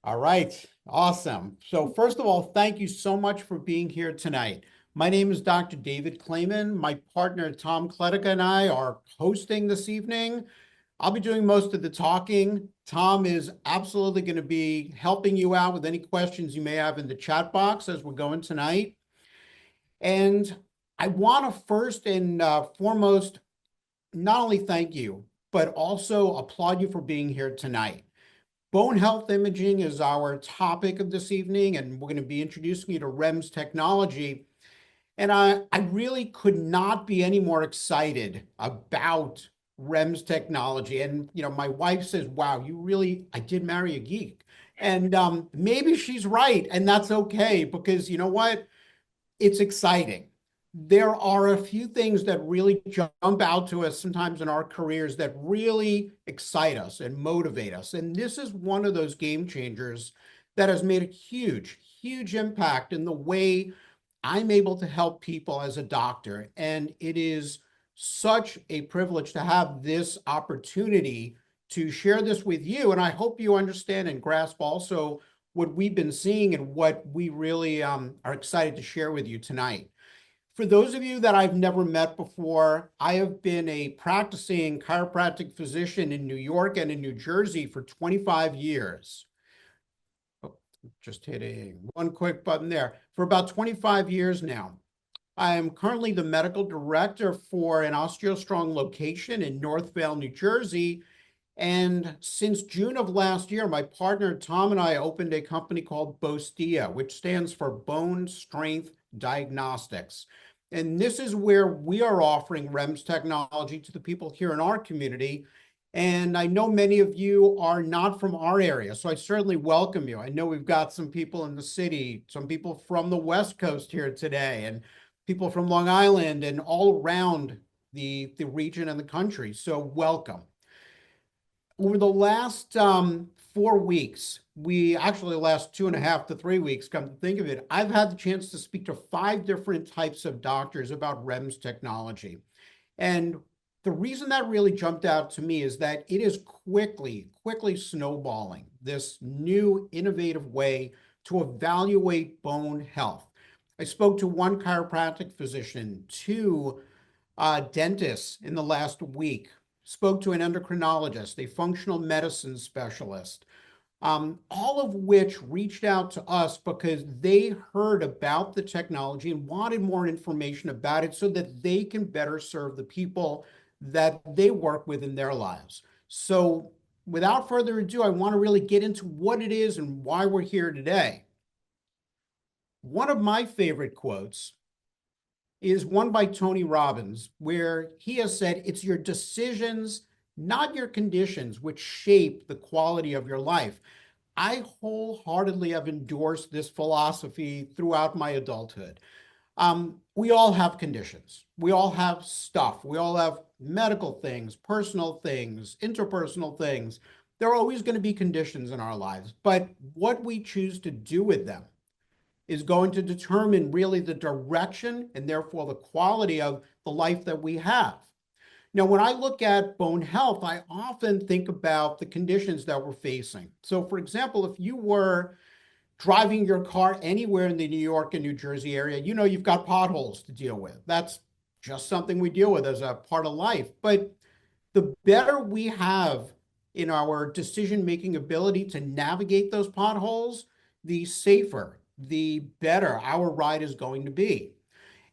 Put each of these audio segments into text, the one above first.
All right, awesome. So first of all, thank you so much for being here tonight. My name is Dr. David Clayman. My partner, Tom Kletica, and I are hosting this evening. I'll be doing most of the talking. Tom is absolutely going to be helping you out with any questions you may have in the chat box as we're going tonight. And I want to first and foremost, not only thank you, but also applaud you for being here tonight. Bone health imaging is our topic of this evening, and we're going to be introducing you to REMS technology. And I really could not be any more excited about REMS technology. And, my wife says, wow, I did marry a geek. And maybe she's right, and that's okay, because you know what? It's exciting. There are a few things that really jump out to us sometimes in our careers that really excite us and motivate us. And this is one of those game changers that has made a huge, huge impact in the way I'm able to help people as a doctor. And it is such a privilege to have this opportunity to share this with you. And I hope you understand and grasp also what we've been seeing and what we really are excited to share with you tonight. For those of you that I've never met before, I have been a practicing chiropractic physician in New York and in New Jersey for 25 years. Oh, just hitting one quick button there. For about 25 years now. I am currently the medical director for an OsteoStrong location in Northvale, New Jersey. And since June of last year, my partner Tom and I opened a company called Bostia, which stands for Bone Strength Diagnostics. And this is where we are offering REMS technology to the people here in our community. And I know many of you are not from our area, so I certainly welcome you. I know we've got some people in the city, some people from the West Coast here today, and people from Long Island and all around the region and the country. So welcome. Over the last 4 weeks, the last 2.5 to 3 weeks, come to think of it, I've had the chance to speak to 5 different types of doctors about REMS technology. And the reason that really jumped out to me is that it is quickly snowballing this new innovative way to evaluate bone health. I spoke to one chiropractic physician, 2 dentists in the last week, spoke to an endocrinologist, a functional medicine specialist, all of which reached out to us because they heard about the technology and wanted more information about it so that they can better serve the people that they work with in their lives. So without further ado, I want to really get into what it is and why we're here today. One of my favorite quotes is one by Tony Robbins, where he has said, it's your decisions, not your conditions, which shape the quality of your life. I wholeheartedly have endorsed this philosophy throughout my adulthood. We all have conditions. We all have stuff. We all have medical things, personal things, interpersonal things. There are always going to be conditions in our lives, but what we choose to do with them is going to determine really the direction and therefore the quality of the life that we have. Now, when I look at bone health, I often think about the conditions that we're facing. So for example, if you were driving your car anywhere in the New York and New Jersey area, you've got potholes to deal with. That's just something we deal with as a part of life. But the better we have in our decision-making ability to navigate those potholes, the safer, the better our ride is going to be.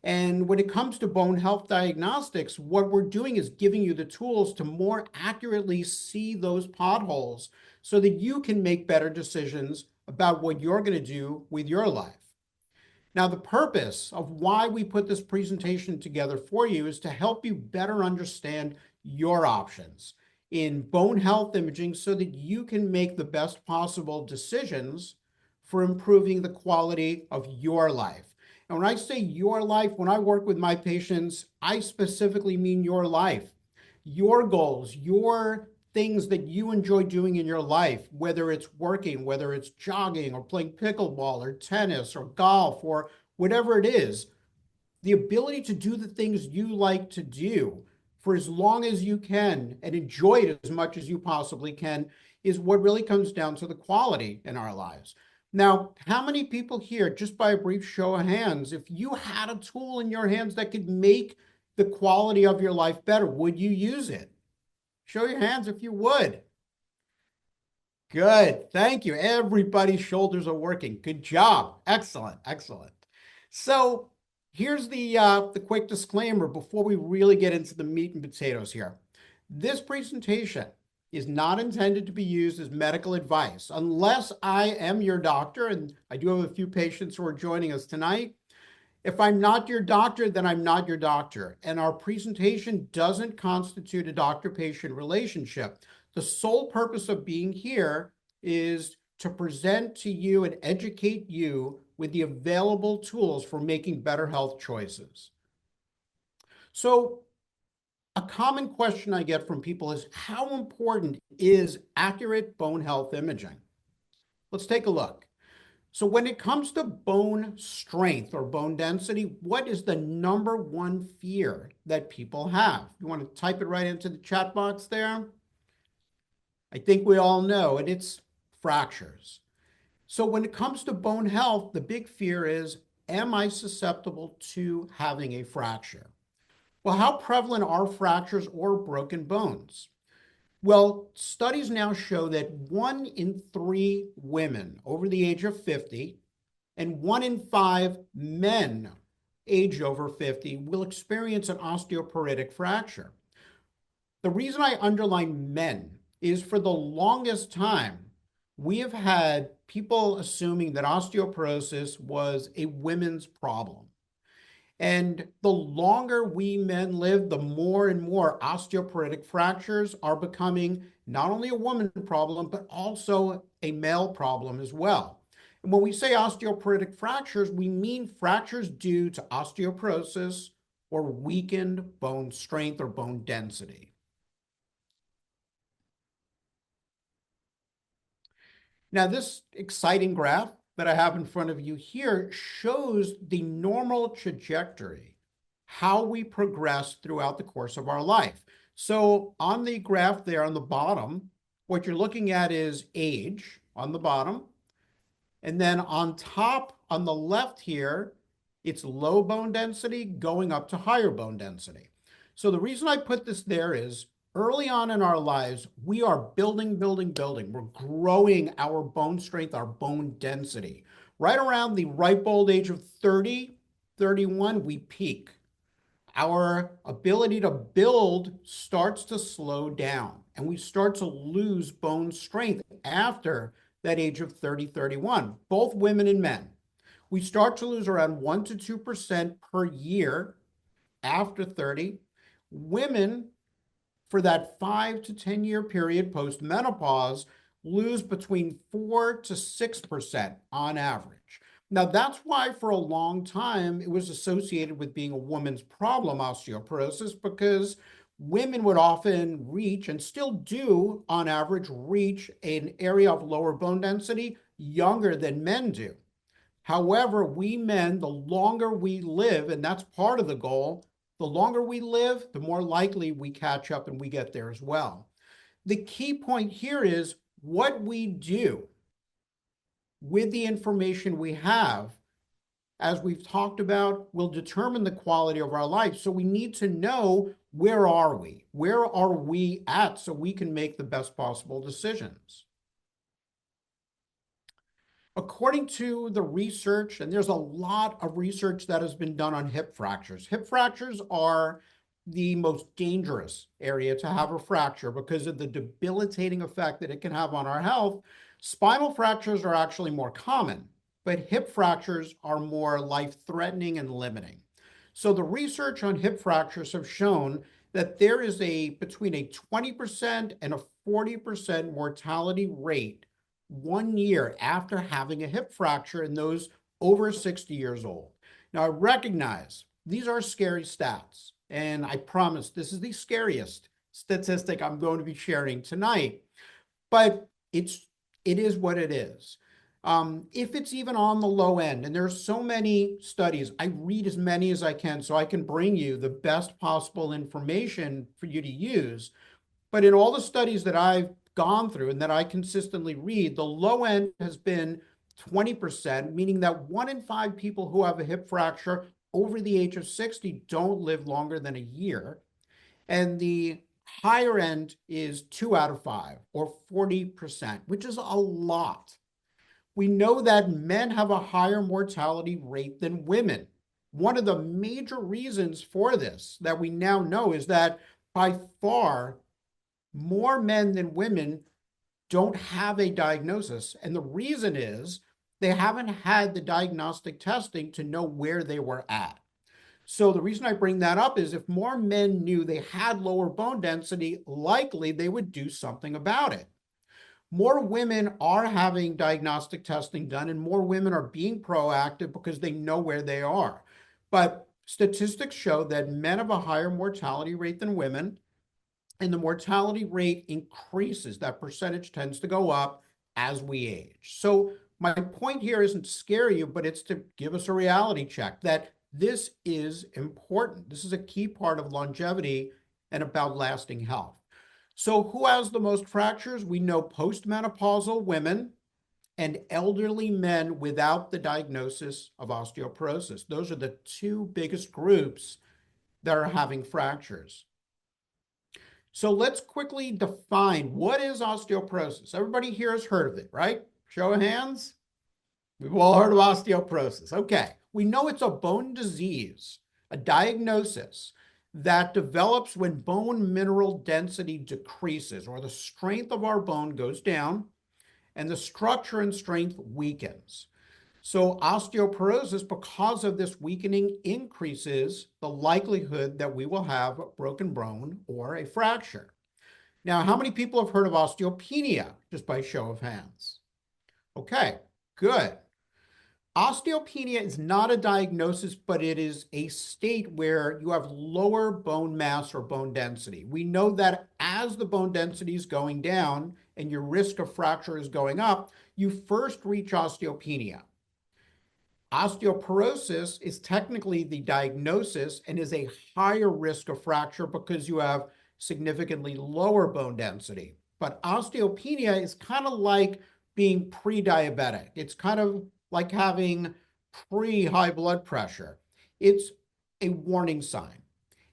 And when it comes to bone health diagnostics, what we're doing is giving you the tools to more accurately see those potholes so that you can make better decisions about what you're going to do with your life. Now, the purpose of why we put this presentation together for you is to help you better understand your options in bone health imaging so that you can make the best possible decisions for improving the quality of your life. And when I say your life, when I work with my patients, I specifically mean your life, your goals, your things that you enjoy doing in your life, whether it's working, whether it's jogging or playing pickleball or tennis or golf or whatever it is, the ability to do the things you like to do for as long as you can and enjoy it as much as you possibly can is what really comes down to the quality in our lives. Now, how many people here, just by a brief show of hands, if you had a tool in your hands that could make the quality of your life better, would you use it? Show your hands if you would. Good. Thank you. Everybody's shoulders are working. Good job. Excellent. Excellent. So here's the quick disclaimer before we really get into the meat and potatoes here. This presentation is not intended to be used as medical advice unless I am your doctor, and I do have a few patients who are joining us tonight. If I'm not your doctor, then I'm not your doctor. And our presentation doesn't constitute a doctor-patient relationship. The sole purpose of being here is to present to you and educate you with the available tools for making better health choices. So a common question I get from people is, how important is accurate bone health imaging? Let's take a look. So when it comes to bone strength or bone density, what is the number one fear that people have? You want to type it right into the chat box there? I think we all know, and it's fractures. So when it comes to bone health, the big fear is, am I susceptible to having a fracture? Well, how prevalent are fractures or broken bones? Well, studies now show that 1 in 3 women over the age of 50 and 1 in 5 men aged over 50 will experience an osteoporotic fracture. The reason I underline men is, for the longest time, we have had people assuming that osteoporosis was a women's problem. And the longer we men live, the more and more osteoporotic fractures are becoming not only a woman problem, but also a male problem as well. And when we say osteoporotic fractures, we mean fractures due to osteoporosis or weakened bone strength or bone density. Now, this exciting graph that I have in front of you here shows the normal trajectory, how we progress throughout the course of our life. So on the graph there on the bottom, what you're looking at is age on the bottom. And then on top, on the left here, it's low bone density going up to higher bone density. So the reason I put this there is, early on in our lives, we are building. We're growing our bone strength, our bone density. Right around the ripe old age of 30, 31, we peak. Our ability to build starts to slow down, and we start to lose bone strength after that age of 30, 31, both women and men. We start to lose around 1 to 2% per year after 30. Women, for that 5 to 10 year period post-menopause, lose between 4 to 6% on average. Now, that's why for a long time it was associated with being a woman's problem, osteoporosis, because women would often reach, and still do on average, reach an area of lower bone density younger than men do. However, we men, the longer we live, and that's part of the goal, the longer we live, the more likely we catch up and we get there as well. The key point here is what we do with the information we have, as we've talked about, will determine the quality of our life. So we need to know, where are we? Where are we at, so we can make the best possible decisions? According to the research, and there's a lot of research that has been done on hip fractures. Hip fractures are the most dangerous area to have a fracture because of the debilitating effect that it can have on our health. Spinal fractures are actually more common, but hip fractures are more life-threatening and limiting. So the research on hip fractures have shown that there is between a 20% and a 40% mortality rate 1 year after having a hip fracture in those over 60 years old. Now, I recognize these are scary stats, and I promise this is the scariest statistic I'm going to be sharing tonight, but it is what it is. If it's even on the low end, and there's so many studies, I read as many as I can so I can bring you the best possible information for you to use. But in all the studies that I've gone through and that I consistently read, the low end has been 20%, meaning that 1 in 5 people who have a hip fracture over the age of 60 don't live longer than a year. And the higher end is 2 out of 5 or 40%, which is a lot. We know that men have a higher mortality rate than women. One of the major reasons for this that we now know is that by far more men than women don't have a diagnosis. And the reason is they haven't had the diagnostic testing to know where they were at. So the reason I bring that up is if more men knew they had lower bone density, likely they would do something about it. More women are having diagnostic testing done, and more women are being proactive because they know where they are. But statistics show that men have a higher mortality rate than women, and the mortality rate increases. That percentage tends to go up as we age. So my point here isn't to scare you, but it's to give us a reality check that this is important. This is a key part of longevity and about lasting health. So who has the most fractures? We know postmenopausal women and elderly men without the diagnosis of osteoporosis. Those are the two biggest groups that are having fractures. So let's quickly define what is osteoporosis. Everybody here has heard of it, right? Show of hands. We've all heard of osteoporosis. Okay. We know it's a bone disease, a diagnosis that develops when bone mineral density decreases or the strength of our bone goes down and the structure and strength weakens. So osteoporosis, because of this weakening, increases the likelihood that we will have a broken bone or a fracture. Now, how many people have heard of osteopenia, just by show of hands? Okay, good. Osteopenia is not a diagnosis, but it is a state where you have lower bone mass or bone density. We know that as the bone density is going down and your risk of fracture is going up, you first reach osteopenia. Osteoporosis is technically the diagnosis and is a higher risk of fracture because you have significantly lower bone density. But osteopenia is kind of like being pre-diabetic. It's kind of like having pre-high blood pressure. It's a warning sign.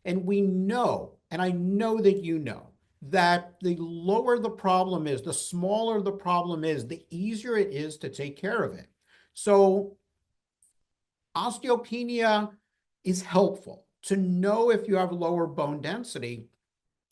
And we know, and I know that you know, that the lower the problem is, the smaller the problem is, the easier it is to take care of it. So osteopenia is helpful to know if you have lower bone density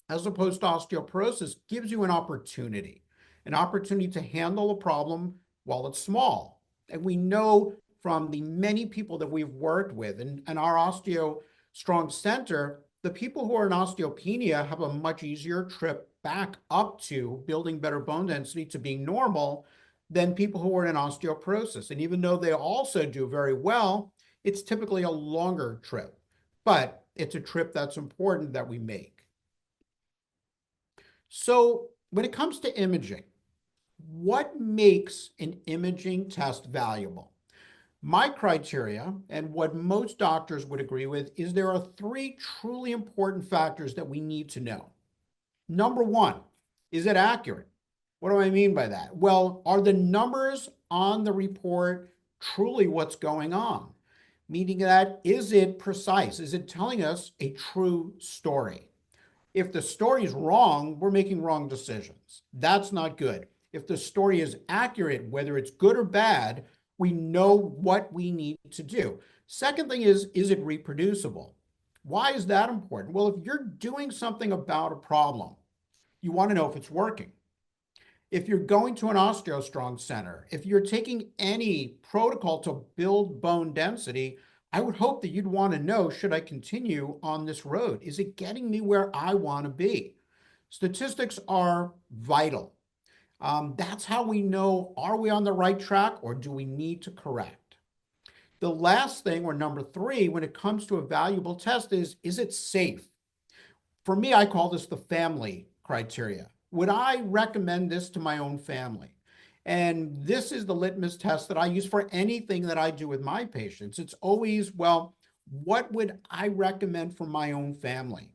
as opposed to osteoporosis gives you an opportunity to handle a problem while it's small. And we know from the many people that we've worked with in our Osteo Strong Center, the people who are in osteopenia have a much easier trip back up to building better bone density to being normal than people who are in osteoporosis. And even though they also do very well, it's typically a longer trip, but it's a trip that's important that we make. So when it comes to imaging, what makes an imaging test valuable? My criteria, and what most doctors would agree with, is there are 3 truly important factors that we need to know. Number 1, is it accurate? What do I mean by that? Well, are the numbers on the report truly what's going on? Meaning that, is it precise? Is it telling us a true story? If the story is wrong, we're making wrong decisions. That's not good. If the story is accurate, whether it's good or bad, we know what we need to do. Second thing is it reproducible? Why is that important? Well, if you're doing something about a problem, you want to know if it's working. If you're going to an OsteoStrong center, if you're taking any protocol to build bone density, I would hope that you'd want to know, should I continue on this road? Is it getting me where I want to be? Statistics are vital. That's how we know, are we on the right track or do we need to correct? The last thing, or number 3, when it comes to a valuable test is it safe? For me, I call this the family criteria. Would I recommend this to my own family? And this is the litmus test that I use for anything that I do with my patients. It's always, well, what would I recommend for my own family?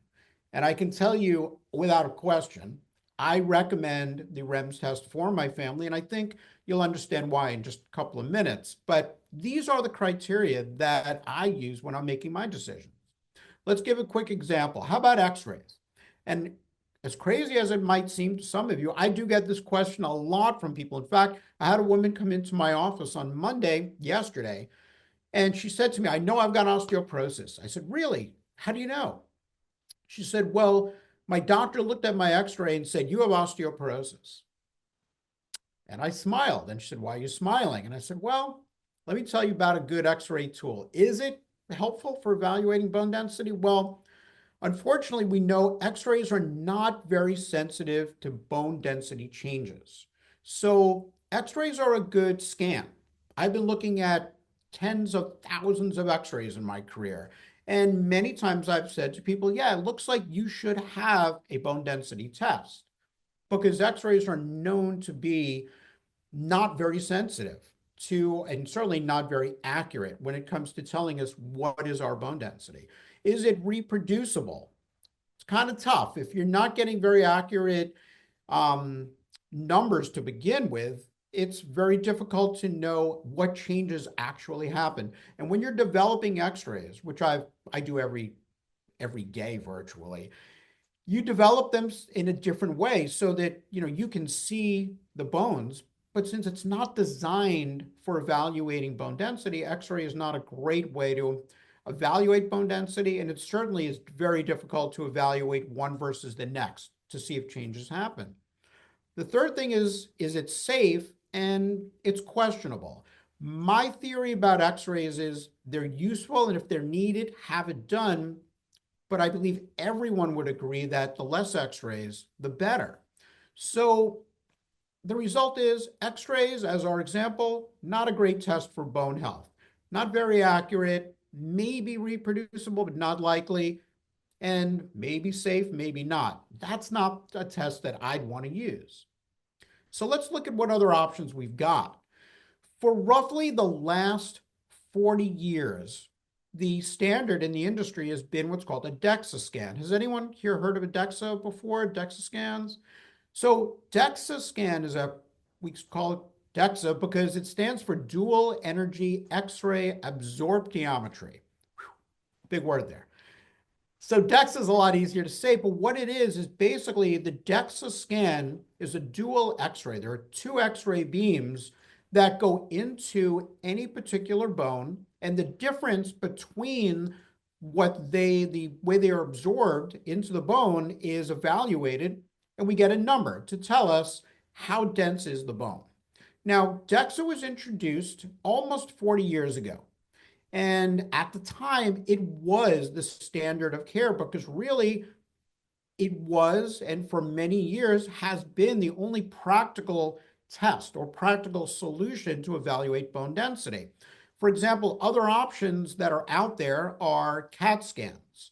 And I can tell you without a question, I recommend the REMS test for my family, and I think you'll understand why in just a couple of minutes. But these are the criteria that I use when I'm making my decisions. Let's give a quick example. How about x-rays? And as crazy as it might seem to some of you, I do get this question a lot from people. In fact, I had a woman come into my office on Monday, yesterday, and she said to me, I know I've got osteoporosis. I said, really? How do you know? She said, well, my doctor looked at my x-ray and said, you have osteoporosis. And I smiled. And she said, why are you smiling? And I said, well, let me tell you about a good x-ray tool. Is it helpful for evaluating bone density? Well, unfortunately, we know x-rays are not very sensitive to bone density changes. So x-rays are a good scan. I've been looking at tens of thousands of x-rays in my career. And many times I've said to people, yeah, it looks like you should have a bone density test because x-rays are known to be not very sensitive to, and certainly not very accurate when it comes to telling us what is our bone density. Is it reproducible? It's kind of tough. If you're not getting very accurate numbers to begin with, it's very difficult to know what changes actually happen. And when you're developing x-rays, which I do every day virtually, you develop them in a different way so that you can see the bones. But since it's not designed for evaluating bone density, x-ray is not a great way to evaluate bone density, and it certainly is very difficult to evaluate one versus the next to see if changes happen. The third thing is it safe? And it's questionable. My theory about x-rays is they're useful, and if they're needed, have it done. But I believe everyone would agree that the less x-rays, the better. So the result is x-rays, as our example, not a great test for bone health. Not very accurate, maybe reproducible, but not likely, and maybe safe, maybe not. That's not a test that I'd want to use. So let's look at what other options we've got. For roughly the last 40 years, the standard in the industry has been what's called a DEXA scan. Has anyone here heard of a DEXA before, DEXA scans? So DEXA scan we call it DEXA because it stands for dual energy X-ray absorptiometry. Big word there. So DEXA is a lot easier to say, but what it is basically the DEXA scan is a dual X-ray. There are two X-ray beams that go into any particular bone, and the difference between the way they are absorbed into the bone is evaluated, and we get a number to tell us how dense is the bone. Now, DEXA was introduced almost 40 years ago. And at the time, it was the standard of care because really it was, and for many years has been, the only practical test or practical solution to evaluate bone density. For example, other options that are out there are CAT scans.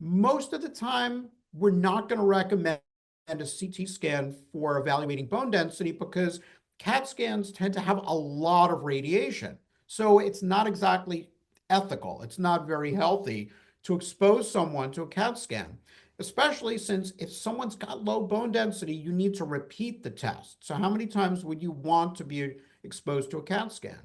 Most of the time, we're not going to recommend a CT scan for evaluating bone density because CAT scans tend to have a lot of radiation. So it's not exactly ethical. It's not very healthy to expose someone to a CAT scan, especially since if someone's got low bone density, you need to repeat the test. So how many times would you want to be exposed to a CAT scan?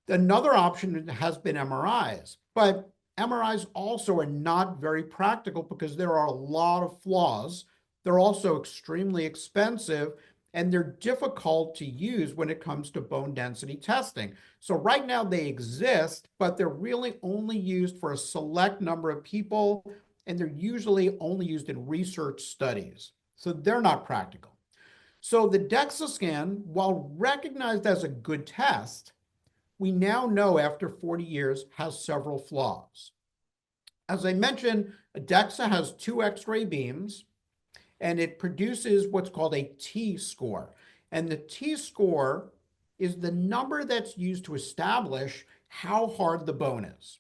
Another option has been MRIs, but MRIs also are not very practical because there are a lot of flaws. They're also extremely expensive, and they're difficult to use when it comes to bone density testing. So right now they exist, but they're really only used for a select number of people, and they're usually only used in research studies. So they're not practical. So the DEXA scan, while recognized as a good test, we now know after 40 years has several flaws. As I mentioned, a DEXA has two X-ray beams, and it produces what's called a T-score. And the T-score is the number that's used to establish how hard the bone is.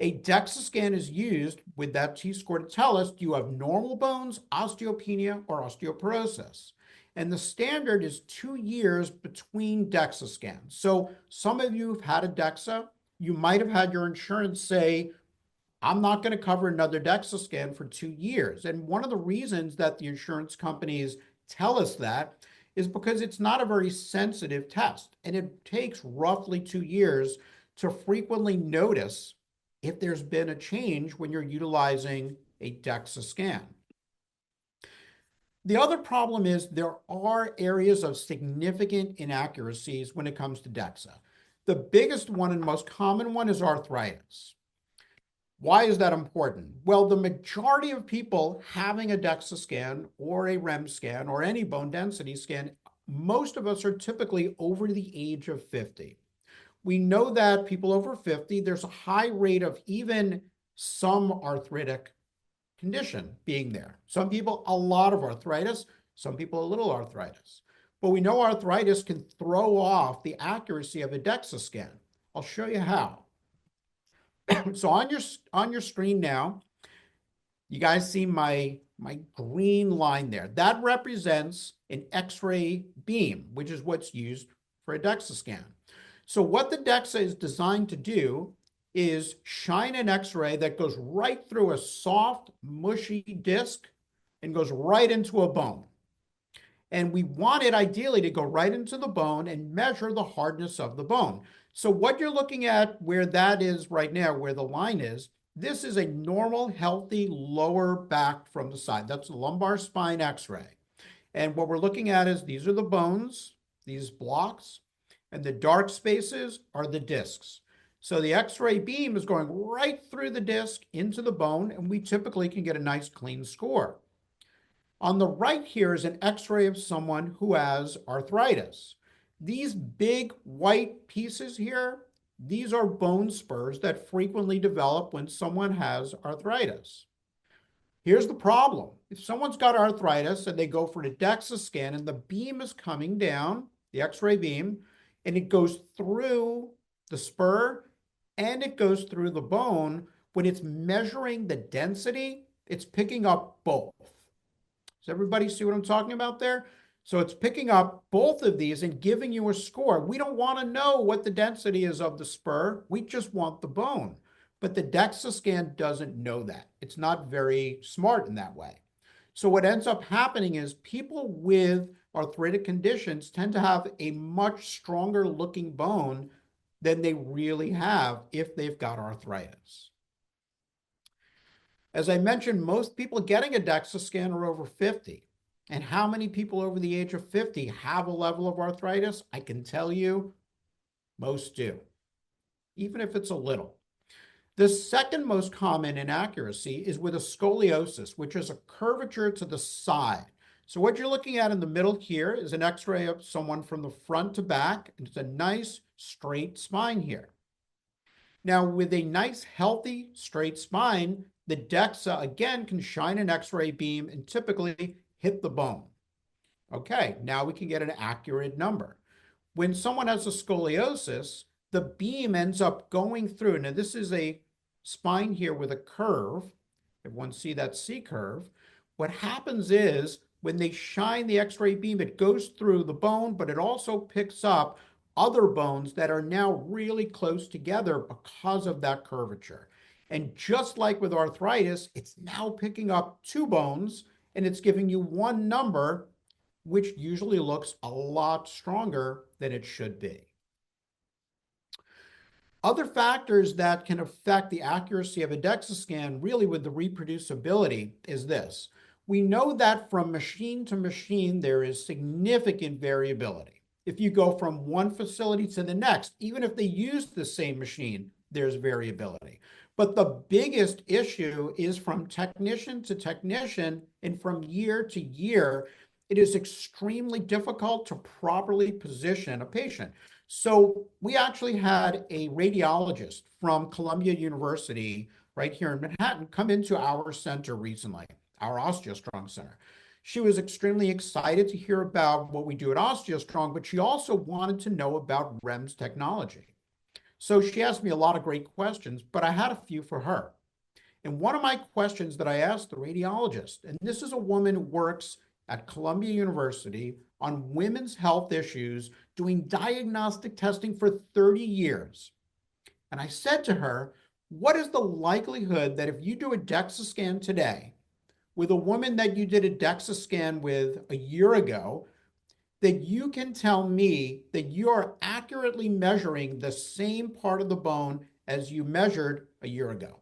A DEXA scan is used with that T-score to tell us, do you have normal bones, osteopenia, or osteoporosis? And the standard is 2 years between DEXA scans. So some of you have had a DEXA. You might have had your insurance say, I'm not going to cover another DEXA scan for 2 years. And one of the reasons that the insurance companies tell us that is because it's not a very sensitive test. And it takes roughly 2 years to frequently notice if there's been a change when you're utilizing a DEXA scan. The other problem is there are areas of significant inaccuracies when it comes to DEXA. The biggest one and most common one is arthritis. Why is that important? Well, the majority of people having a DEXA scan or a REMS scan or any bone density scan, most of us are typically over the age of 50. We know that people over 50, there's a high rate of even some arthritic condition being there. Some people, a lot of arthritis, some people, a little arthritis. But we know arthritis can throw off the accuracy of a DEXA scan. I'll show you how. So on your screen now, you guys see my green line there. That represents an X-ray beam, which is what's used for a DEXA scan. So what the DEXA is designed to do is shine an X-ray that goes right through a soft, mushy disc and goes right into a bone. And we want it ideally to go right into the bone and measure the hardness of the bone. So what you're looking at where that is right now, where the line is, this is a normal, healthy lower back from the side. That's a lumbar spine X-ray. And what we're looking at is these are the bones, these blocks, and the dark spaces are the discs. So the X-ray beam is going right through the disc into the bone, and we typically can get a nice clean score. On the right here is an X-ray of someone who has arthritis. These big white pieces here, these are bone spurs that frequently develop when someone has arthritis. Here's the problem. If someone's got arthritis and they go for the DEXA scan and the beam is coming down, the X-ray beam, and it goes through the spur and it goes through the bone, when it's measuring the density, it's picking up both. Does everybody see what I'm talking about there? So it's picking up both of these and giving you a score. We don't want to know what the density is of the spur. We just want the bone. But the DEXA scan doesn't know that. It's not very smart in that way. So what ends up happening is people with arthritic conditions tend to have a much stronger looking bone than they really have if they've got arthritis. As I mentioned, most people getting a DEXA scan are over 50. And how many people over the age of 50 have a level of arthritis? I can tell you, most do, even if it's a little. The second most common inaccuracy is with a scoliosis, which is a curvature to the side. So what you're looking at in the middle here is an X-ray of someone from the front to back, and it's a nice straight spine here. Now, with a nice, healthy, straight spine, the DEXA, again, can shine an X-ray beam and typically hit the bone. Okay, now we can get an accurate number. When someone has a scoliosis, the beam ends up going through. Now, this is a spine here with a curve. Everyone see that C curve? What happens is when they shine the X-ray beam, it goes through the bone, but it also picks up other bones that are now really close together because of that curvature. And just like with arthritis, it's now picking up two bones and it's giving you one number, which usually looks a lot stronger than it should be. Other factors that can affect the accuracy of a DEXA scan, really with the reproducibility, is this. We know that from machine to machine, there is significant variability. If you go from one facility to the next, even if they use the same machine, there's variability. But the biggest issue is from technician to technician and from year to year, it is extremely difficult to properly position a patient. So we actually had a radiologist from Columbia University right here in Manhattan come into our center recently, our OsteoStrong Center. She was extremely excited to hear about what we do at OsteoStrong, but she also wanted to know about REMS technology. So she asked me a lot of great questions, but I had a few for her. And one of my questions that I asked the radiologist, and this is a woman who works at Columbia University on women's health issues, doing diagnostic testing for 30 years. And I said to her, What is the likelihood that if you do a DEXA scan today with a woman that you did a DEXA scan with a year ago, that you can tell me that you are accurately measuring the same part of the bone as you measured a year ago?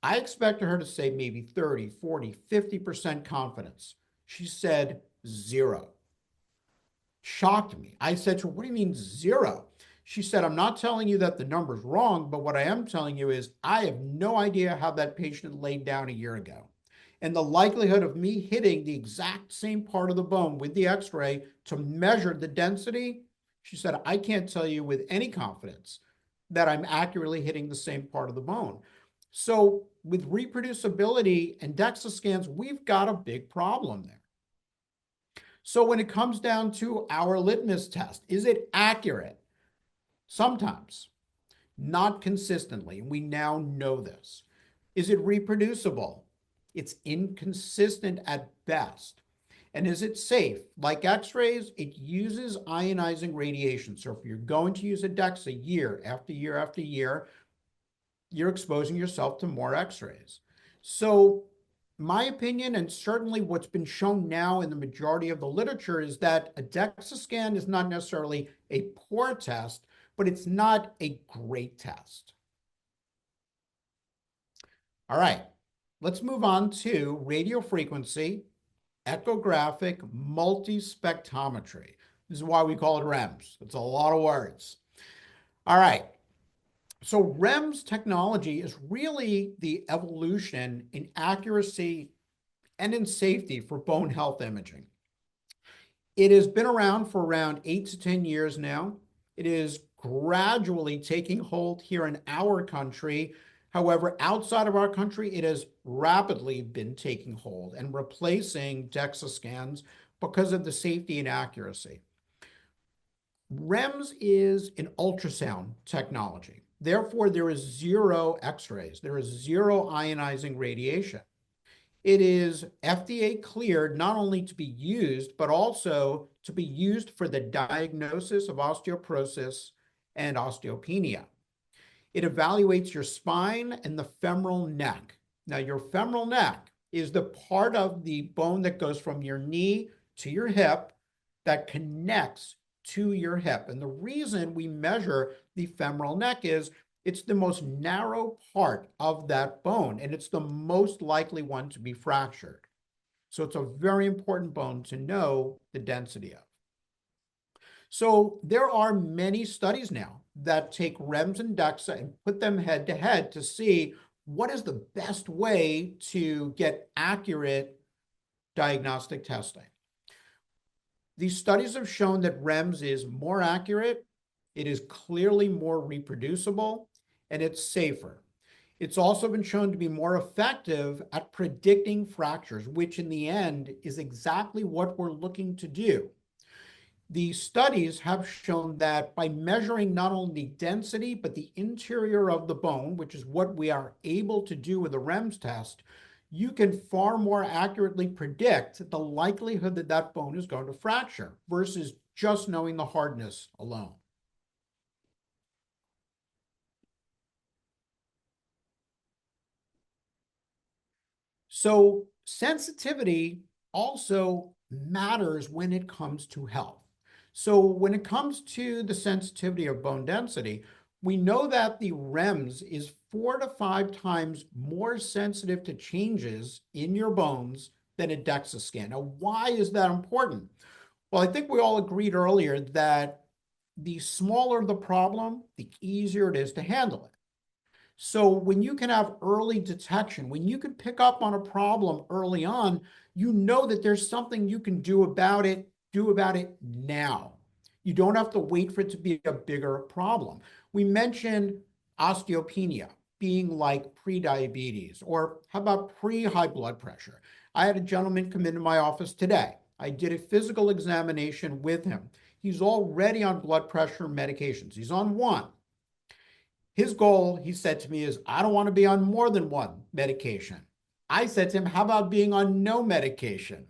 I expected her to say maybe 30, 40, 50% confidence. She said zero. Shocked me. I said to her, what do you mean zero? She said, I'm not telling you that the number's wrong, but what I am telling you is I have no idea how that patient laid down a year ago. And the likelihood of me hitting the exact same part of the bone with the x-ray to measure the density, she said, I can't tell you with any confidence that I'm accurately hitting the same part of the bone. So with reproducibility and DEXA scans, we've got a big problem there. So when it comes down to our litmus test, is it accurate? Sometimes, not consistently. And we now know this. Is it reproducible? It's inconsistent at best. And is it safe? Like x-rays, it uses ionizing radiation. So if you're going to use a DEXA year after year after year, you're exposing yourself to more x-rays. So my opinion, and certainly what's been shown now in the majority of the literature, is that a DEXA scan is not necessarily a poor test, but it's not a great test. All right, let's move on to radiofrequency echographic multispectrometry. This is why we call it REMS. It's a lot of words. All right. So REMS technology is really the evolution in accuracy and in safety for bone health imaging. It has been around for around 8 to 10 years now. It is gradually taking hold here in our country. However, outside of our country, it has rapidly been taking hold and replacing DEXA scans because of the safety and accuracy. REMS is an ultrasound technology. Therefore, there is zero x-rays. There is zero ionizing radiation. It is FDA cleared not only to be used, but also to be used for the diagnosis of osteoporosis and osteopenia. It evaluates your spine and the femoral neck. Now, your femoral neck is the part of the bone that goes from your knee to your hip that connects to your hip. And the reason we measure the femoral neck is it's the most narrow part of that bone, and it's the most likely one to be fractured. So it's a very important bone to know the density of. So there are many studies now that take REMS and DEXA and put them head to head to see what is the best way to get accurate diagnostic testing. These studies have shown that REMS is more accurate, it is clearly more reproducible, and it's safer. It's also been shown to be more effective at predicting fractures, which in the end is exactly what we're looking to do. The studies have shown that by measuring not only density, but the interior of the bone, which is what we are able to do with a REMS test, you can far more accurately predict the likelihood that that bone is going to fracture versus just knowing the hardness alone. So sensitivity also matters when it comes to health. So when it comes to the sensitivity of bone density, we know that the REMS is 4 to 5 times more sensitive to changes in your bones than a DEXA scan. Now, why is that important? Well, I think we all agreed earlier that the smaller the problem, the easier it is to handle it. So when you can have early detection, when you can pick up on a problem early on, you know that there's something you can do about it now. You don't have to wait for it to be a bigger problem. We mentioned osteopenia being like pre-diabetes, or how about pre-high blood pressure? I had a gentleman come into my office today. I did a physical examination with him. He's already on blood pressure medications. He's on one. His goal, he said to me, is I don't want to be on more than one medication. I said to him, how about being on no medication?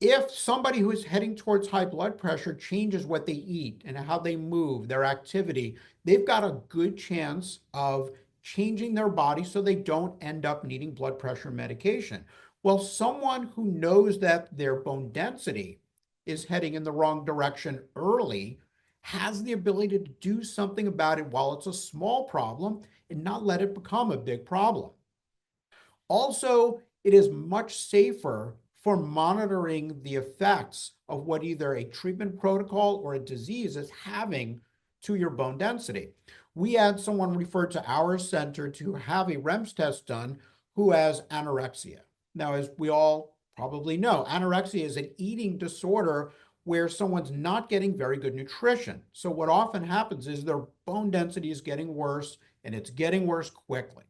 If somebody who is heading towards high blood pressure changes what they eat and how they move, their activity, they've got a good chance of changing their body so they don't end up needing blood pressure medication. Well, someone who knows that their bone density is heading in the wrong direction early has the ability to do something about it while it's a small problem and not let it become a big problem. Also, it is much safer for monitoring the effects of what either a treatment protocol or a disease is having to your bone density. We had someone referred to our center to have a REMS test done who has anorexia. Now, as we all probably know, anorexia is an eating disorder where someone's not getting very good nutrition. So what often happens is their bone density is getting worse, and it's getting worse quickly.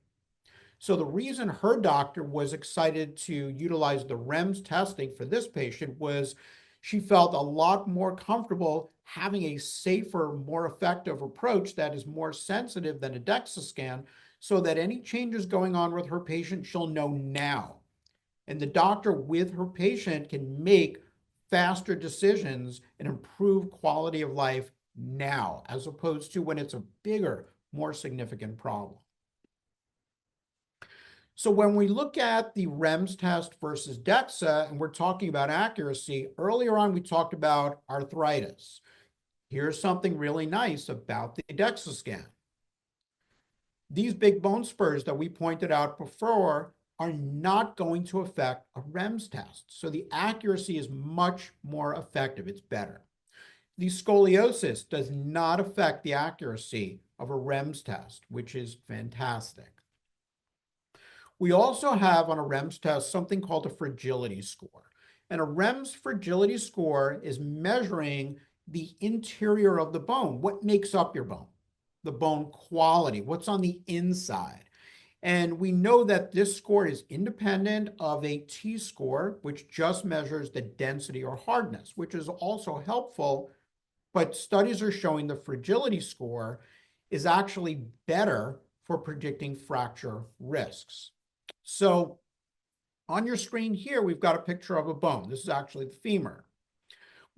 So the reason her doctor was excited to utilize the REMS testing for this patient was she felt a lot more comfortable having a safer, more effective approach that is more sensitive than a DEXA scan, so that any changes going on with her patient, she'll know now. And the doctor with her patient can make faster decisions and improve quality of life now, as opposed to when it's a bigger, more significant problem. So when we look at the REMS test versus DEXA, and we're talking about accuracy, earlier on we talked about arthritis. Here's something really nice about the DEXA scan. These big bone spurs that we pointed out before are not going to affect a REMS test. So the accuracy is much more effective. It's better. The scoliosis does not affect the accuracy of a REMS test, which is fantastic. We also have on a REMS test something called a fragility score. And a REMS fragility score is measuring the interior of the bone, what makes up your bone, the bone quality, what's on the inside. And we know that this score is independent of a T-score, which just measures the density or hardness, which is also helpful. But studies are showing the fragility score is actually better for predicting fracture risks. So on your screen here, we've got a picture of a bone. This is actually the femur.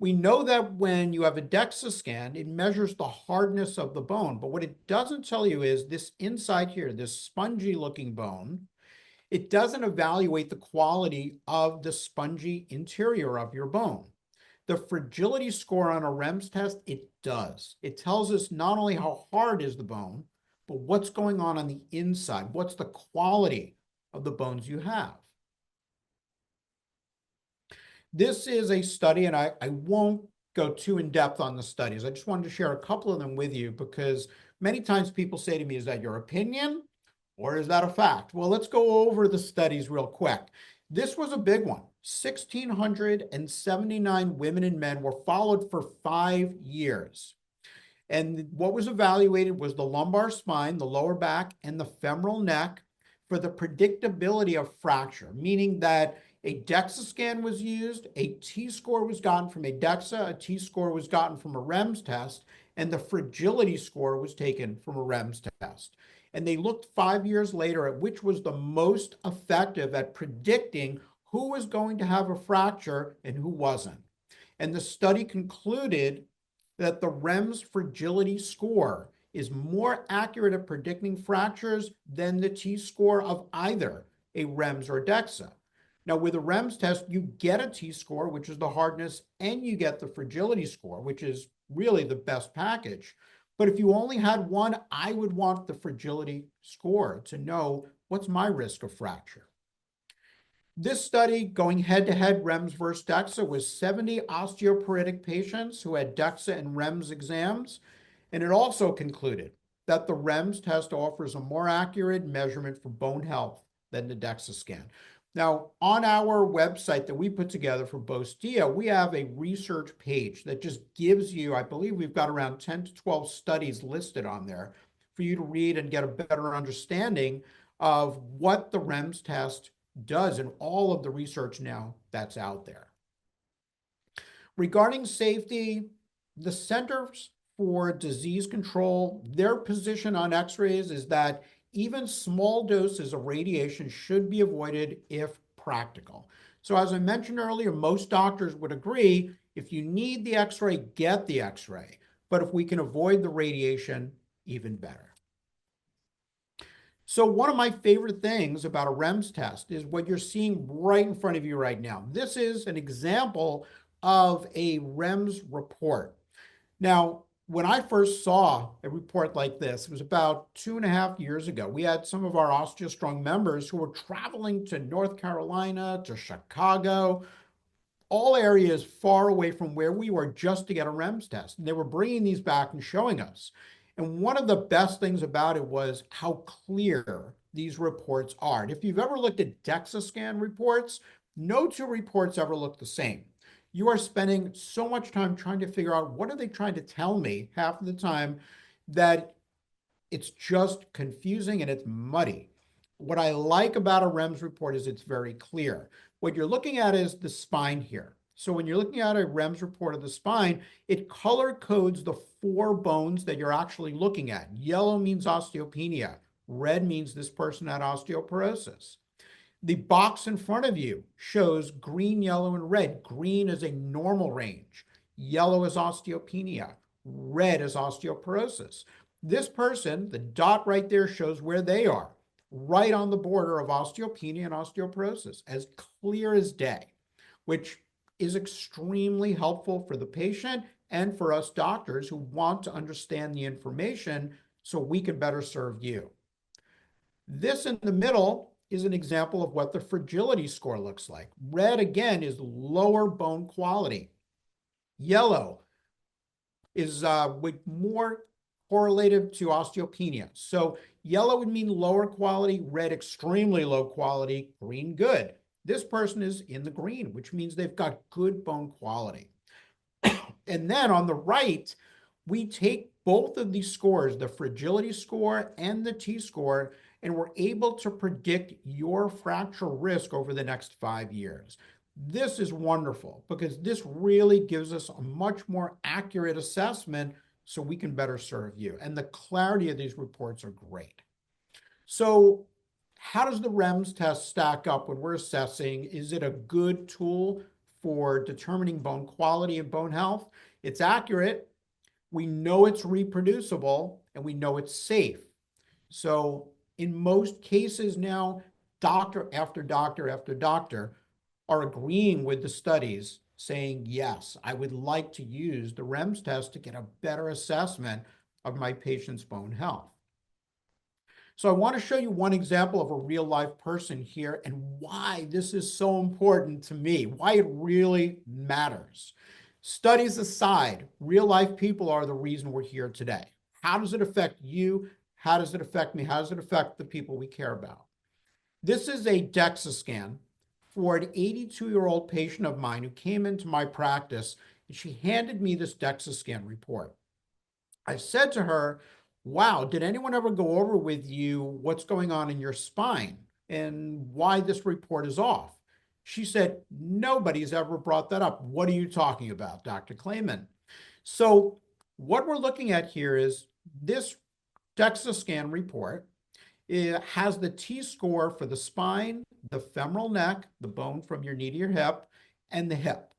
We know that when you have a DEXA scan, it measures the hardness of the bone. But what it doesn't tell you is this inside here, this spongy looking bone, it doesn't evaluate the quality of the spongy interior of your bone. The fragility score on a REMS test, it does. It tells us not only how hard is the bone, but what's going on the inside. What's the quality of the bones you have? This is a study, and I won't go too in depth on the studies. I just wanted to share a couple of them with you because many times people say to me, is that your opinion or is that a fact? Well, let's go over the studies real quick. This was a big one. 1,679 women and men were followed for 5 years. And what was evaluated was the lumbar spine, the lower back, and the femoral neck for the predictability of fracture, meaning that a DEXA scan was used, a T-score was gotten from a DEXA, a T-score was gotten from a REMS test, and the fragility score was taken from a REMS test. And they looked 5 years later at which was the most effective at predicting who was going to have a fracture and who wasn't. And the study concluded that the REMS fragility score is more accurate at predicting fractures than the T-score of either a REMS or DEXA. Now, with a REMS test, you get a T-score, which is the hardness, and you get the fragility score, which is really the best package. But if you only had one, I would want the fragility score to know what's my risk of fracture. This study, going head-to-head REMS versus DEXA, was 70 osteoporotic patients who had DEXA and REMS exams, and it also concluded that the REMS test offers a more accurate measurement for bone health than the DEXA scan. Now, on our website that we put together for Bostia, we have a research page that just gives you, I believe we've got around 10 to 12 studies listed on there for you to read and get a better understanding of what the REMS test does and all of the research now that's out there. Regarding safety, the Centers for Disease Control, their position on x-rays is that even small doses of radiation should be avoided if practical. So as I mentioned earlier, most doctors would agree, if you need the x-ray, get the x-ray. But if we can avoid the radiation, even better. So one of my favorite things about a REMS test is what you're seeing right in front of you right now. This is an example of a REMS report. Now, when I first saw a report like this, it was about 2.5 years ago. We had some of our OsteoStrong members who were traveling to North Carolina, to Chicago, all areas far away from where we were just to get a REMS test. And they were bringing these back and showing us. And one of the best things about it was how clear these reports are. And if you've ever looked at DEXA scan reports, no two reports ever look the same. You are spending so much time trying to figure out what are they trying to tell me half of the time that it's just confusing and it's muddy. What I like about a REMS report is it's very clear. What you're looking at is the spine here. So when you're looking at a REMS report of the spine, it color codes the 4 bones that you're actually looking at. Yellow means osteopenia. Red means this person had osteoporosis. The box in front of you shows green, yellow, and red. Green is a normal range. Yellow is osteopenia. Red is osteoporosis. This person, the dot right there shows where they are, right on the border of osteopenia and osteoporosis, as clear as day, which is extremely helpful for the patient and for us doctors who want to understand the information so we can better serve you. This in the middle is an example of what the fragility score looks like. Red, again, is lower bone quality. Yellow is with more correlative to osteopenia. So yellow would mean lower quality, red extremely low quality, green good. This person is in the green, which means they've got good bone quality. And then on the right, we take both of these scores, the fragility score and the T-score, and we're able to predict your fracture risk over the next 5 years. This is wonderful because this really gives us a much more accurate assessment so we can better serve you. And the clarity of these reports are great. So how does the REMS test stack up when we're assessing? Is it a good tool for determining bone quality and bone health? It's accurate. We know it's reproducible and we know it's safe. So in most cases now, doctor after doctor after doctor are agreeing with the studies saying, yes, I would like to use the REMS test to get a better assessment of my patient's bone health. So I want to show you one example of a real life person here and why this is so important to me, why it really matters. Studies aside, real life people are the reason we're here today. How does it affect you? How does it affect me? How does it affect the people we care about? This is a DEXA scan for an 82-year-old patient of mine who came into my practice, and she handed me this DEXA scan report. I said to her, wow, did anyone ever go over with you what's going on in your spine and why this report is off? She said, nobody's ever brought that up. What are you talking about, Dr. Clayman? So what we're looking at here is this DEXA scan report. It has the T-score for the spine, the femoral neck, the bone from your knee to your hip, and the hip.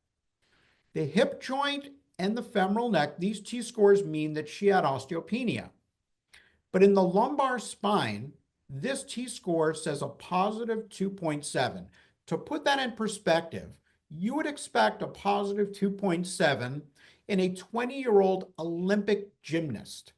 The hip joint and the femoral neck, these T-scores mean that she had osteopenia. But in the lumbar spine, this T-score says a positive 2.7. To put that in perspective, you would expect a positive 2.7 in a 20-year-old Olympic gymnast,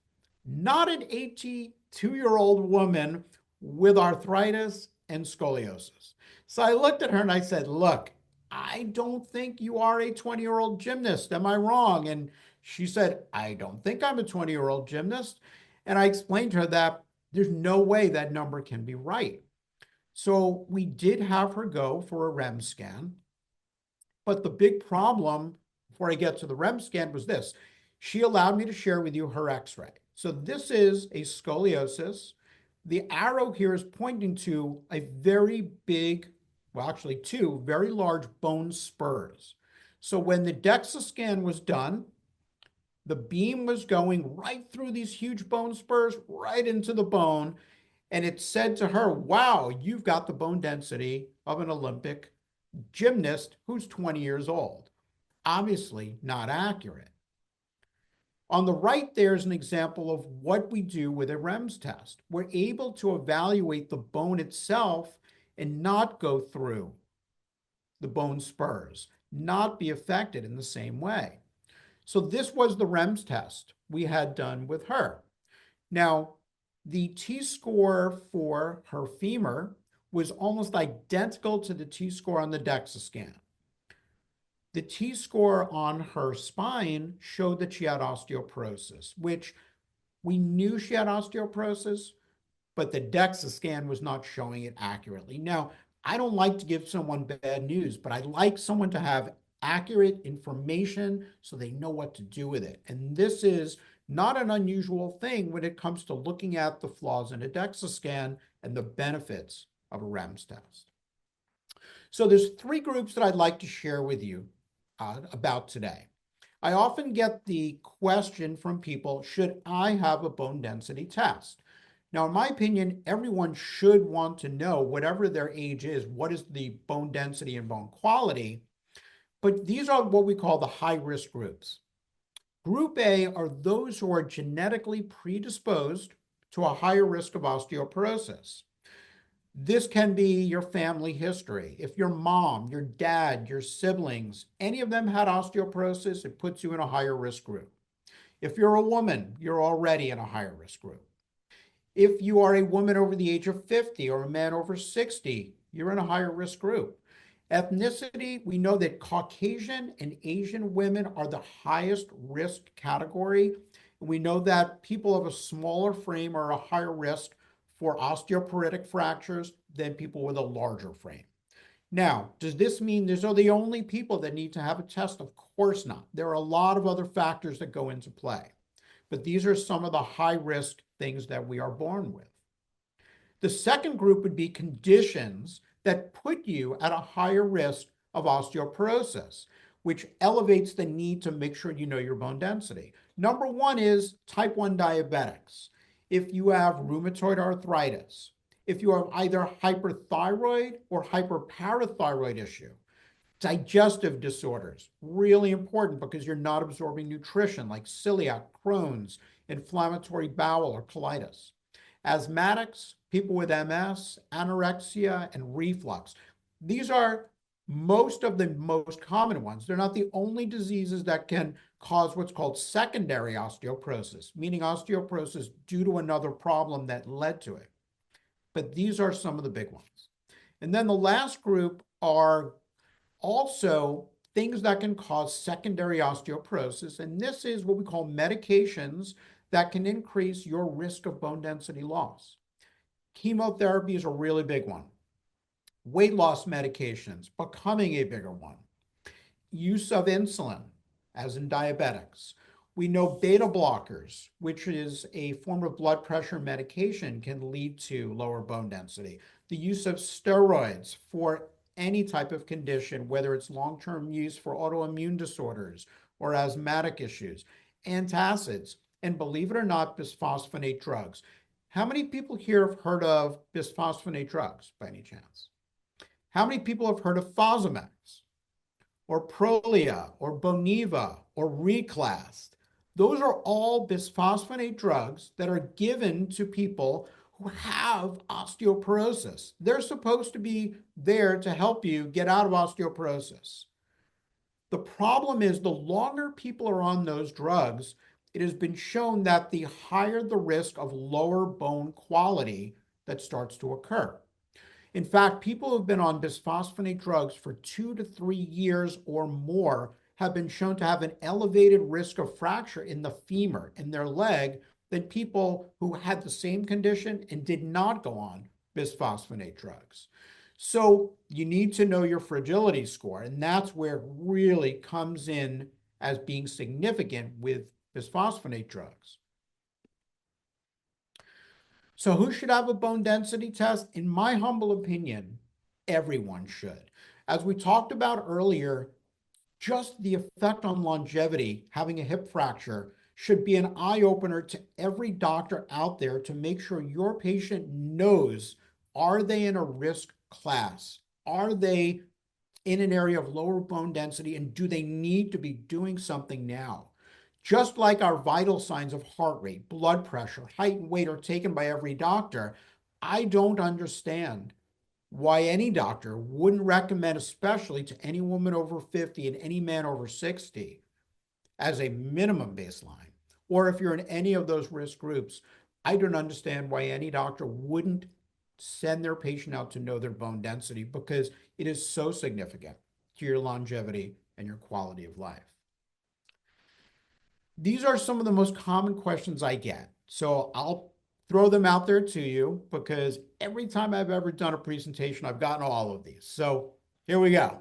not an 82-year-old woman with arthritis and scoliosis. So I looked at her and I said, look, I don't think you are a 20-year-old gymnast. Am I wrong? And she said, I don't think I'm a 20-year-old gymnast. And I explained to her that there's no way that number can be right. So we did have her go for a REM scan. But the big problem before I get to the REM scan was this. She allowed me to share with you her x-ray. So this is a scoliosis. The arrow here is pointing to a very big, well, actually 2 very large bone spurs. So when the DEXA scan was done, the beam was going right through these huge bone spurs, right into the bone. And it said to her, wow, you've got the bone density of an Olympic gymnast who's 20 years old. Obviously not accurate. On the right, there's an example of what we do with a REMS test. We're able to evaluate the bone itself and not go through the bone spurs, not be affected in the same way. So this was the REMS test we had done with her. Now, the T-score for her femur was almost identical to the T-score on the DEXA scan. The T-score on her spine showed that she had osteoporosis, which we knew she had osteoporosis, but the DEXA scan was not showing it accurately. Now, I don't like to give someone bad news, but I like someone to have accurate information so they know what to do with it. And this is not an unusual thing when it comes to looking at the flaws in a DEXA scan and the benefits of a REMS test. So there's three groups that I'd like to share with you about today. I often get the question from people, should I have a bone density test? Now, in my opinion, everyone should want to know, whatever their age is, what is the bone density and bone quality. But these are what we call the high-risk groups. Group A are those who are genetically predisposed to a higher risk of osteoporosis. This can be your family history. If your mom, your dad, your siblings, any of them had osteoporosis, it puts you in a higher risk group. If you're a woman, you're already in a higher risk group. If you are a woman over the age of 50 or a man over 60, you're in a higher risk group. Ethnicity, we know that Caucasian and Asian women are the highest risk category. We know that people of a smaller frame are a higher risk for osteoporotic fractures than people with a larger frame. Now, does this mean these are the only people that need to have a test? Of course not. There are a lot of other factors that go into play, but these are some of the high-risk things that we are born with. The second group would be conditions that put you at a higher risk of osteoporosis, which elevates the need to make sure you know your bone density. Number one is type 1 diabetics. If you have rheumatoid arthritis, if you have either hyperthyroid or hyperparathyroid issue, digestive disorders, really important because you're not absorbing nutrition like celiac, Crohn's, inflammatory bowel, or colitis. Asthmatics, people with MS, anorexia, and reflux. These are most of the most common ones. They're not the only diseases that can cause what's called secondary osteoporosis, meaning osteoporosis due to another problem that led to it. But these are some of the big ones. And then the last group are also things that can cause secondary osteoporosis. And this is what we call medications that can increase your risk of bone density loss. Chemotherapy is a really big one. Weight loss medications becoming a bigger one. Use of insulin, as in diabetics. We know beta blockers, which is a form of blood pressure medication, can lead to lower bone density. The use of steroids for any type of condition, whether it's long-term use for autoimmune disorders or asthmatic issues, antacids, and believe it or not, bisphosphonate drugs. How many people here have heard of bisphosphonate drugs by any chance? How many people have heard of Fosamax or Prolia or Boniva or Reclast? Those are all bisphosphonate drugs that are given to people who have osteoporosis. They're supposed to be there to help you get out of osteoporosis. The problem is the longer people are on those drugs, it has been shown that the higher the risk of lower bone quality that starts to occur. In fact, people who have been on bisphosphonate drugs for 2 to 3 years or more have been shown to have an elevated risk of fracture in the femur, in their leg, than people who had the same condition and did not go on bisphosphonate drugs. So you need to know your fragility score, and that's where it really comes in as being significant with bisphosphonate drugs. So who should have a bone density test? In my humble opinion, everyone should. As we talked about earlier, just the effect on longevity, having a hip fracture, should be an eye-opener to every doctor out there to make sure your patient knows, are they in a risk class? Are they in an area of lower bone density, and do they need to be doing something now? Just like our vital signs of heart rate, blood pressure, height, and weight are taken by every doctor, I don't understand why any doctor wouldn't recommend, especially to any woman over 50 and any man over 60, as a minimum baseline. Or if you're in any of those risk groups, I don't understand why any doctor wouldn't send their patient out to know their bone density, because it is so significant to your longevity and your quality of life. These are some of the most common questions I get. So I'll throw them out there to you because every time I've ever done a presentation, I've gotten all of these. So here we go.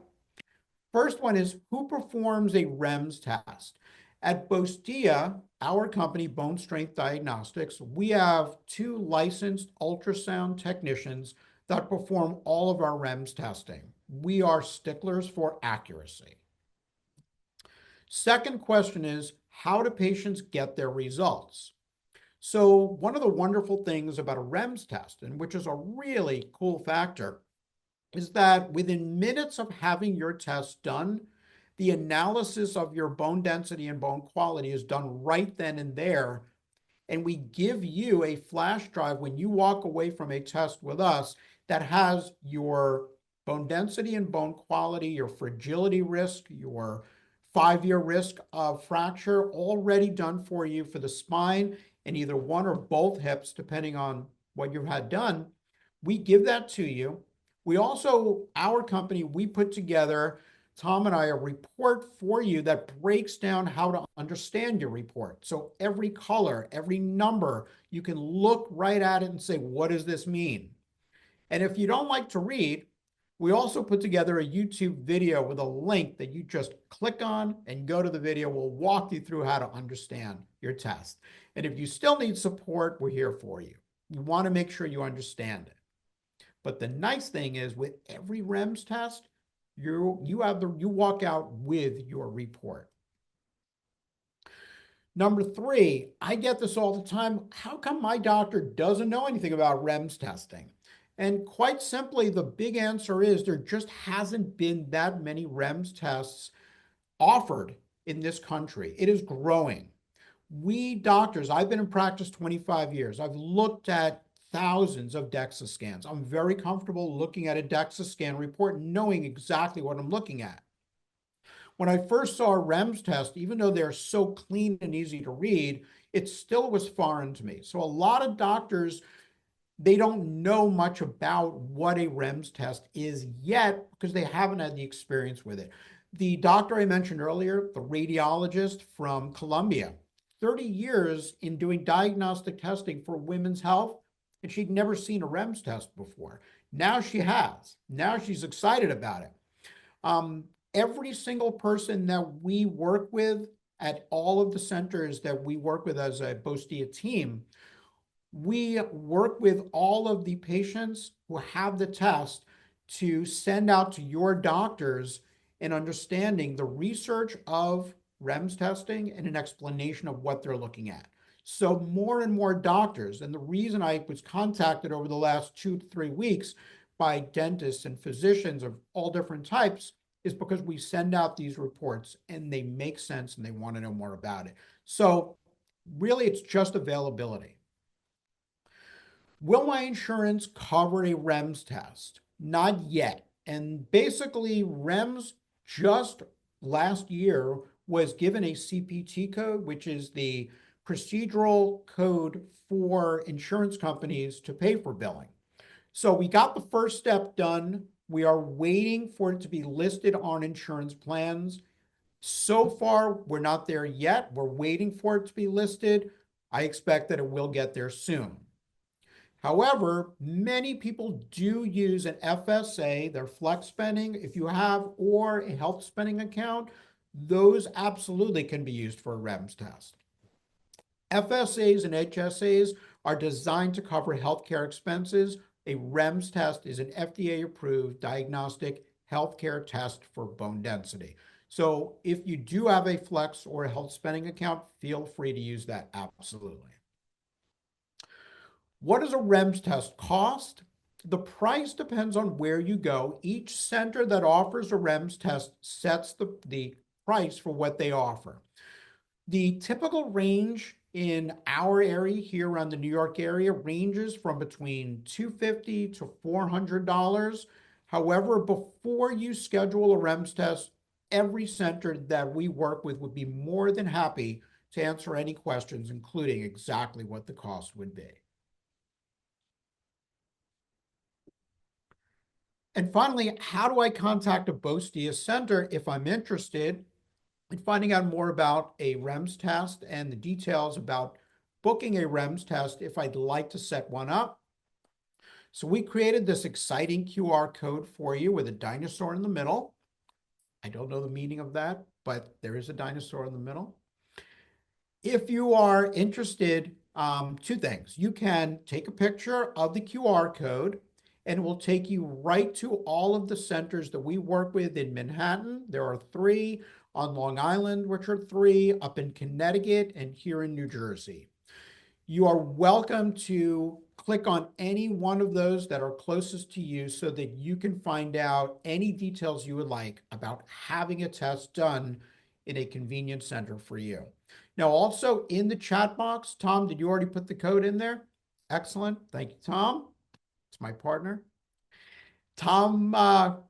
First one is, who performs a REMS test? At Bostia, our company, Bone Strength Diagnostics, we have 2 licensed ultrasound technicians that perform all of our REMS testing. We are sticklers for accuracy. Second question is, how do patients get their results? So one of the wonderful things about a REMS test, and which is a really cool factor, is that within minutes of having your test done, the analysis of your bone density and bone quality is done right then and there. And we give you a flash drive when you walk away from a test with us that has your bone density and bone quality, your fragility risk, your 5-year risk of fracture already done for you for the spine and either one or both hips, depending on what you've had done. We give that to you. We also, our company, we put together, Tom and I, a report for you that breaks down how to understand your report. So every color, every number, you can look right at it and say, what does this mean? And if you don't like to read, we also put together a YouTube video with a link that you just click on and go to the video. We'll walk you through how to understand your test. And if you still need support, we're here for you. You want to make sure you understand it. But the nice thing is, with every REMS test, you walk out with your report. Number 3, I get this all the time. How come my doctor doesn't know anything about REMS testing? And quite simply, the big answer is there just hasn't been that many REMS tests offered in this country. It is growing. We doctors, I've been in practice 25 years. I've looked at thousands of DEXA scans. I'm very comfortable looking at a DEXA scan report and knowing exactly what I'm looking at. When I first saw a REMS test, even though they're so clean and easy to read, it still was foreign to me. So a lot of doctors, they don't know much about what a REMS test is yet because they haven't had the experience with it. The doctor I mentioned earlier, the radiologist from Columbia, 30 years in doing diagnostic testing for women's health, and she'd never seen a REMS test before. Now she has. Now she's excited about it. Every single person that we work with at all of the centers that we work with as a Bostia team, we work with all of the patients who have the test to send out to your doctors in understanding the research of REMS testing and an explanation of what they're looking at. So more and more doctors, and the reason I was contacted over the last 2 to 3 weeks by dentists and physicians of all different types, is because we send out these reports and they make sense and they want to know more about it. So really, it's just availability. Will my insurance cover a REMS test? Not yet. And basically, REMS just last year was given a CPT code, which is the procedural code for insurance companies to pay for billing. So we got the first step done. We are waiting for it to be listed on insurance plans. So far, we're not there yet. We're waiting for it to be listed. I expect that it will get there soon. However, many people do use an FSA, their flex spending, if you have, or a health spending account. Those absolutely can be used for a REMS test. FSAs and HSAs are designed to cover healthcare expenses. A REMS test is an FDA-approved diagnostic healthcare test for bone density. So if you do have a flex or a health spending account, feel free to use that, absolutely. What does a REMS test cost? The price depends on where you go. Each center that offers a REMS test sets the price for what they offer. The typical range in our area here around the New York area ranges from between $250 to $400. However, before you schedule a REMS test, every center that we work with would be more than happy to answer any questions, including exactly what the cost would be. And finally, how do I contact a Bostia center if I'm interested in finding out more about a REMS test and the details about booking a REMS test if I'd like to set one up? So we created this exciting QR code for you with a dinosaur in the middle. I don't know the meaning of that, but there is a dinosaur in the middle. If you are interested, two things. You can take a picture of the QR code and it will take you right to all of the centers that we work with in Manhattan. There are 3 on Long Island, which are 3 up in Connecticut and here in New Jersey. You are welcome to click on any one of those that are closest to you so that you can find out any details you would like about having a test done in a convenient center for you. Now, also in the chat box, Tom, did you already put the code in there? Excellent. Thank you, Tom. It's my partner. Tom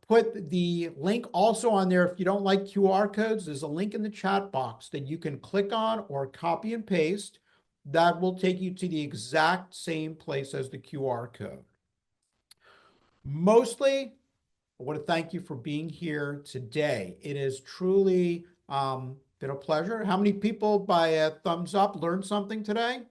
put the link also on there. If you don't like QR codes, there's a link in the chat box that you can click on or copy and paste. That will take you to the exact same place as the QR code. Mostly, I want to thank you for being here today. It has truly been a pleasure. How many people by a thumbs up learned something today?